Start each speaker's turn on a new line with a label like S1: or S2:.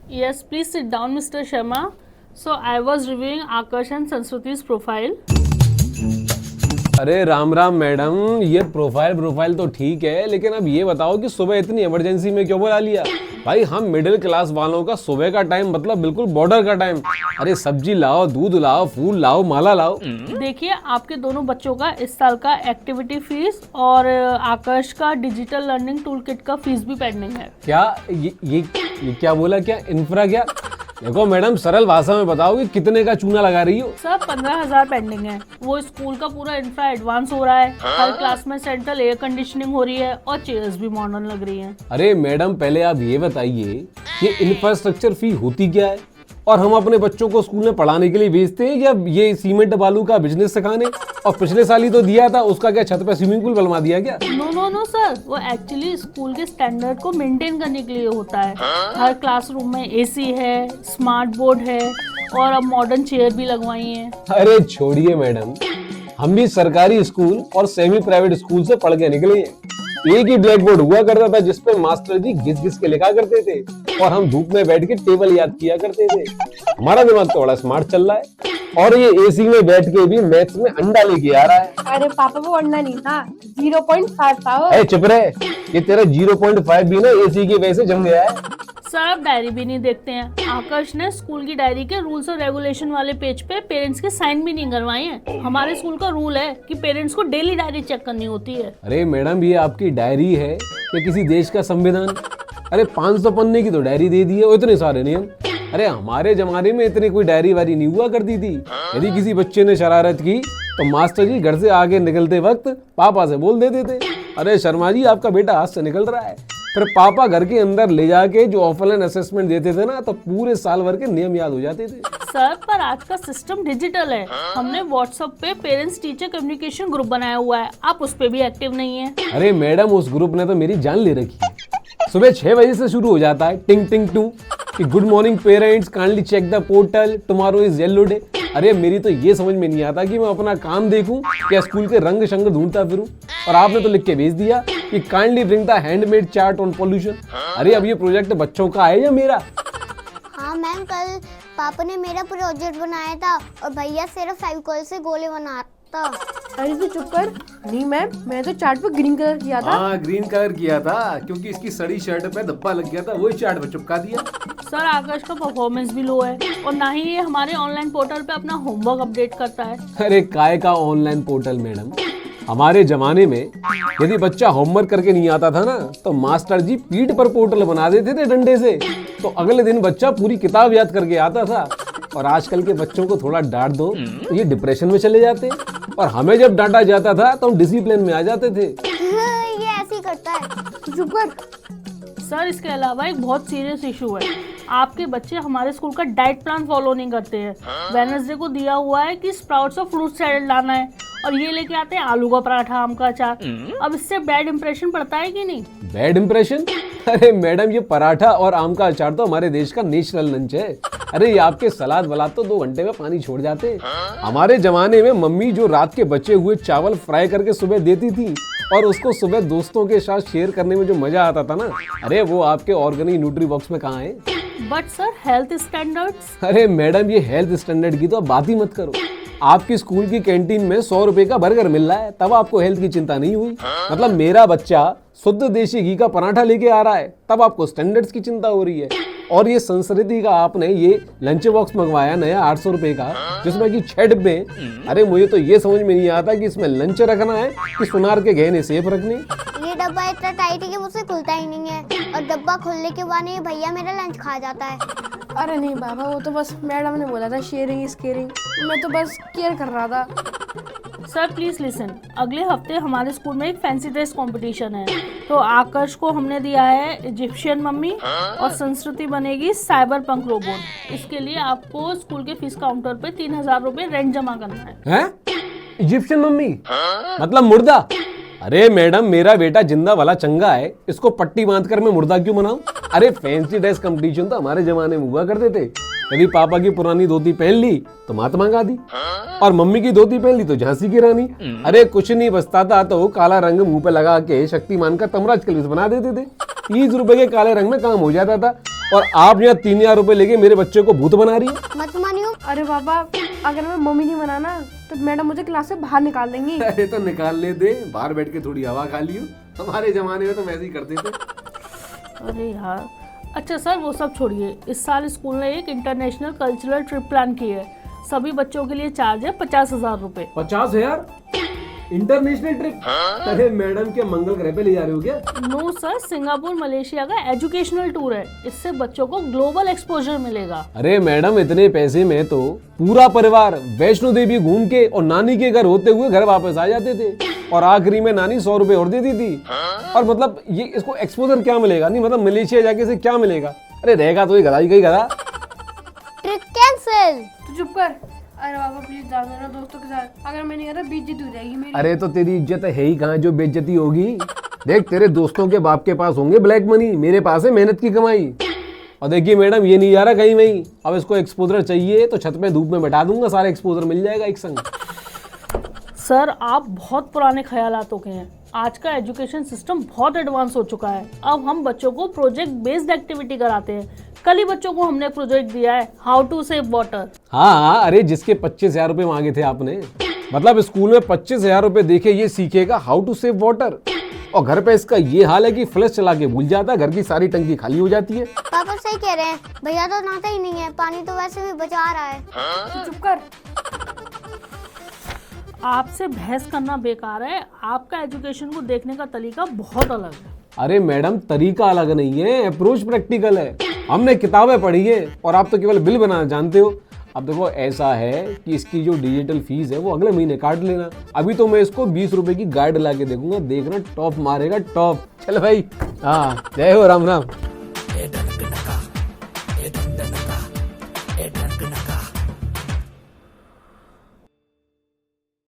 S1: Yes, please sit down, Mr. Sharma. So I was reviewing Akash and Sanskriti's profile.
S2: अरे Ram Ram madam, ये profile तो ठीक है, लेकिन अब ये बताओ कि सुबह इतनी इमरजेंसी में क्यों बुला लिया? भाई हम मिडिल क्लास वालों का सुबह का टाइम मतलब बिल्कुल बॉर्डर का टाइम। अरे सब्जी लाओ, दूध लाओ, फूल लाओ, माला लाओ।
S1: देखिए, आपके दोनों बच्चों का इस साल का एक्टिविटी फीस और आकाश का डिजिटल लर्निंग टूल किट का फीस भी पेंडिंग है।
S2: क्या ये क्या बोला? क्या इंफ्रा? क्या? देखो मैडम, सरल भाषा में बताओ कि कितने का चूना लगा रही हो?
S1: सर 15,000 पेंडिंग है। वो स्कूल का पूरा इंफ्रा एडवांस हो रहा है। हर क्लास में सेंट्रल एयर कंडीशनिंग हो रही है और चेयर्स भी मॉडर्न लग रही हैं।
S2: अरे मैडम, पहले आप ये बताइए ये इंफ्रास्ट्रक्चर फी होती क्या है, और हम अपने बच्चों को स्कूल में पढ़ाने के लिए भेजते हैं या ये सीमेंट बालू का बिजनेस सिखाने? और पिछले साल ही तो दिया था, उसका क्या छत पे स्विमिंग पूल बनवा दिया क्या?
S1: नो सर, वो एक्चुअली स्कूल के स्टैंडर्ड को मेंटेन करने के लिए होता है। हर क्लासरूम में एसी है, स्मार्ट बोर्ड है और अब मॉडर्न चेयर भी लगवाई है।
S2: अरे छोड़िए मैडम, हम भी सरकारी स्कूल और सेमी प्राइवेट स्कूल से पढ़ के निकले हैं। एक ही ब्लैक बोर्ड हुआ करता था जिसपे मास्टर जी घिस घिस के लिखा करते थे और हम धूप में बैठ के टेबल याद किया करते थे। हमारा दिमाग तो बड़ा स्मार्ट चल रहा है, और ये एसी में बैठ के भी मैथ्स में अंडा लेके आ रहा है।
S3: अरे पापा, वो अंडा नहीं था, 0.5 था वो।
S2: चुप रहे, ये तेरा 0.5 भी ना एसी की वजह से जम गया है।
S1: सर आप डायरी भी नहीं देखते हैं। आकाश ने स्कूल की डायरी के रूल्स और रेगुलेशन वाले पेज पे पेरेंट्स के साइन भी नहीं करवाए हैं। हमारे स्कूल का रूल है कि पेरेंट्स को डेली डायरी चेक करनी होती है।
S2: अरे मैडम, ये आपकी डायरी है या किसी देश का संविधान? अरे 500 पन्ने की तो डायरी दे दी है, इतने सारे नियम। अरे हमारे जमाने में इतनी कोई डायरी वारी नहीं हुआ करती थी। यदि किसी बच्चे ने शरारत की तो मास्टर जी घर से आगे निकलते वक्त पापा से बोल देते थे, अरे शर्मा जी आपका बेटा हाथ से निकल रहा है। फिर पापा घर के अंदर ले जाके जो ऑफलाइन असेसमेंट देते थे ना, तो पूरे साल भर के नियम याद हो जाते थे।
S1: सर पर आज का सिस्टम डिजिटल है। हमने व्हाट्सएप पे पेरेंट्स टीचर कम्युनिकेशन ग्रुप बनाया हुआ है, आप उस पे भी एक्टिव नहीं है।
S2: अरे मैडम, उस ग्रुप ने तो मेरी जान ले रखी है। सुबह 6 बजे से शुरू हो जाता है टिंग टिंग टू कि good morning parents, kindly check the portal, tomorrow is yellow day. अरे मेरी तो ये समझ में नहीं आता कि मैं अपना काम देखूं या स्कूल के रंग शंग ढूंढता फिरूं। और आपने तो लिख के भेज दिया कि kindly bring the handmade chart on pollution. अरे अब ये प्रोजेक्ट बच्चों का है या मेरा?
S4: हाँ मैम, कल पापा ने मेरा प्रोजेक्ट बनाया था और भैया सिर्फ फेविकोल से गोले बनाता।
S3: अरे तू चुप कर। नहीं मैम, मैं तो चार्ट पे ग्रीन कलर किया था।
S2: हाँ, ग्रीन कलर किया था क्योंकि इसकी सड़ी शर्ट पे धब्बा लग गया था, वही चार्ट पे चिपका दिया।
S1: सर आकाश का परफॉर्मेंस भी लो है और ना ही ये हमारे ऑनलाइन पोर्टल पे अपना होमवर्क अपडेट करता है।
S2: अरे काय का ऑनलाइन पोर्टल मैडम, हमारे जमाने में यदि बच्चा होमवर्क करके नहीं आता था ना, तो मास्टर जी पीठ पर पोर्टल बना देते थे डंडे से, तो अगले दिन बच्चा पूरी किताब याद करके आता था। और आजकल के बच्चों को थोड़ा डांट दो तो ये डिप्रेशन में चले जाते, और हमें जब डांटा जाता था तो हम डिसिप्लिन में आ जाते थे।
S4: ये ऐसे ही करता है।
S3: तू चुप कर।
S1: सर इसके अलावा एक बहुत सीरियस इशू है। आपके बच्चे हमारे स्कूल का डाइट प्लान फॉलो नहीं करते हैं। वेडनेसडे को दिया हुआ है कि स्प्राउट्स और फ्रूट सैलेड लाना है, और ये लेके आते हैं आलू का पराठा, आम का अचार। अब इससे बैड इंप्रेशन पड़ता है कि नहीं?
S2: Bad impression? अरे मैडम, ये पराठा और आम का अचार तो हमारे देश का नेशनल लंच है। अरे ये आपके सलाद वलाद तो 2 घंटे में पानी छोड़ जाते। हमारे जमाने में मम्मी जो रात के बचे हुए चावल फ्राई करके सुबह देती थी, और उसको सुबह दोस्तों के साथ शेयर करने में जो मजा आता था ना, अरे वो आपके ऑर्गेनिक न्यूट्री बॉक्स में कहाँ है?
S1: But sir health standards.
S2: अरे मैडम, ये हेल्थ स्टैंडर्ड की तो बात ही मत करो। आपकी स्कूल की कैंटीन में 100 रुपए का बर्गर मिल रहा है, तब आपको हेल्थ की चिंता नहीं हुई। मतलब मेरा बच्चा शुद्ध देशी घी का पराठा लेके आ रहा है, तब आपको स्टैंडर्ड्स की चिंता हो रही है। और ये संस्कृति का आपने ये लंच बॉक्स मंगवाया नया 800 रुपए का, जिसमें कि 6 डिब्बे। अरे मुझे तो ये समझ में नहीं आता कि इसमें लंच रखना है कि सुनार के गहने सेफ रखने।
S4: ये डब्बा इतना टाइट है कि मुझसे खुलता ही नहीं है, और डब्बा खुलने के बाद ये भैया मेरा लंच खा जाता है।
S3: अरे नहीं बाबा, वो तो बस मैडम ने बोला था शेयरिंग इज केयरिंग, मैं तो बस केयर कर रहा था।
S1: सर प्लीज लिसन, अगले हफ्ते हमारे स्कूल में एक फैंसी ड्रेस कंपटीशन है। तो आकाश को हमने दिया है इजिप्शियन मम्मी और संस्कृति बनेगी साइबर पंक रोबोट। इसके लिए आपको स्कूल के फीस काउंटर पे 3,000 रुपए रेंट जमा करना है।
S2: इजिप्शियन मम्मी मतलब मुर्दा? अरे मैडम, मेरा बेटा जिंदा वाला चंगा है, इसको पट्टी बांधकर मैं मुर्दा क्यों बनाऊं? अरे फैंसी ड्रेस कंपटीशन तो हमारे जमाने में हुआ करते थे। कभी पापा की पुरानी धोती पहन ली तो महात्मा गांधी, और मम्मी की धोती पहन ली तो झांसी की रानी। अरे कुछ नहीं बचता था तो काला रंग मुंह पे लगा के शक्तिमान का तमराज कलविस बना देते थे। 30 रुपए के काले रंग में काम हो जाता था। और आप यहाँ 3,000 रुपए लेके मेरे बच्चे को भूत बना रही है।
S4: मत मानियो।
S3: अरे पापा, अगर मैं मम्मी नहीं बनाना तो मैडम मुझे क्लास से बाहर निकाल देंगी।
S2: अरे तो निकालने दे, बाहर बैठ के थोड़ी हवा खा लियो। हमारे जमाने में तो वैसे ही करते थे।
S1: अरे यार, अच्छा सर वो सब छोड़िए, इस साल स्कूल ने एक इंटरनेशनल कल्चरल ट्रिप प्लान की है। सभी बच्चों के लिए चार्ज है 50,000 रुपए।
S2: 50,000 इंटरनेशनल ट्रिप? अरे मैडम क्या मंगल ग्रह पे ले जा रहे हो क्या?
S1: नो सर, सिंगापुर मलेशिया का एजुकेशनल टूर है। इससे बच्चों को ग्लोबल एक्सपोजर मिलेगा।
S2: अरे मैडम, इतने पैसे में तो पूरा परिवार वैष्णो देवी घूम के और नानी के घर होते हुए घर वापस आ जाते थे, और आखिरी में नानी 100 रुपए और देती थी। और मतलब ये इसको एक्सपोजर क्या मिलेगा? नहीं मतलब मलेशिया जाके से क्या मिलेगा? अरे रहेगा तो ये गधा ही गधा।
S4: Trip cancel.
S3: तो चुप कर। अरे पापा प्लीज जा मेरे दोस्तों के साथ, अगर मैं नहीं गया तो बेइज्जती हो जाएगी मेरी।
S2: अरे तो तेरी इज्जत है ही कहाँ जो बेइज्जती होगी? देख, तेरे दोस्तों के बाप के पास होंगे ब्लैक मनी, मेरे पास है मेहनत की कमाई। और देखिए मैडम, ये नहीं जा रहा कहीं वहीं। अब इसको एक्सपोजर चाहिए तो छत पे धूप में बैठा दूंगा, सारा एक्सपोजर मिल जाएगा एक संग।
S1: सर आप बहुत पुराने ख्यालातों के हैं। आज का एजुकेशन सिस्टम बहुत एडवांस हो चुका है। अब हम बच्चों को प्रोजेक्ट बेस्ड एक्टिविटी कराते हैं। कल ही बच्चों को हमने प्रोजेक्ट दिया है हाउ टू सेव वाटर।
S2: हाँ, अरे जिसके 25,000 रुपए मांगे थे आपने, मतलब स्कूल में 25,000 रुपए देके ये सीखेगा हाउ टू सेव वाटर, और घर पे इसका ये हाल है कि फ्लश चला के भूल जाता है, घर की सारी टंकी खाली हो जाती है।
S4: पापा सही कह रहे हैं, भैया तो नहाता ही नहीं है, पानी तो वैसे भी बचा रहा है।
S3: तो चुप कर।
S1: आपसे बहस करना बेकार है। आपका एजुकेशन को देखने का तरीका बहुत अलग है।
S2: अरे मैडम, तरीका अलग नहीं है, अप्रोच प्रैक्टिकल है। हमने किताबें पढ़ी है और आप तो केवल बिल बनाना जानते हो। अब देखो, ऐसा है कि इसकी जो डिजिटल फीस है वो अगले महीने काट लेना। अभी तो मैं इसको 20 रुपए की गाइड ला के देखूंगा, देखना टॉप मारेगा टॉप। चल भाई, हाँ, जय हो, राम राम।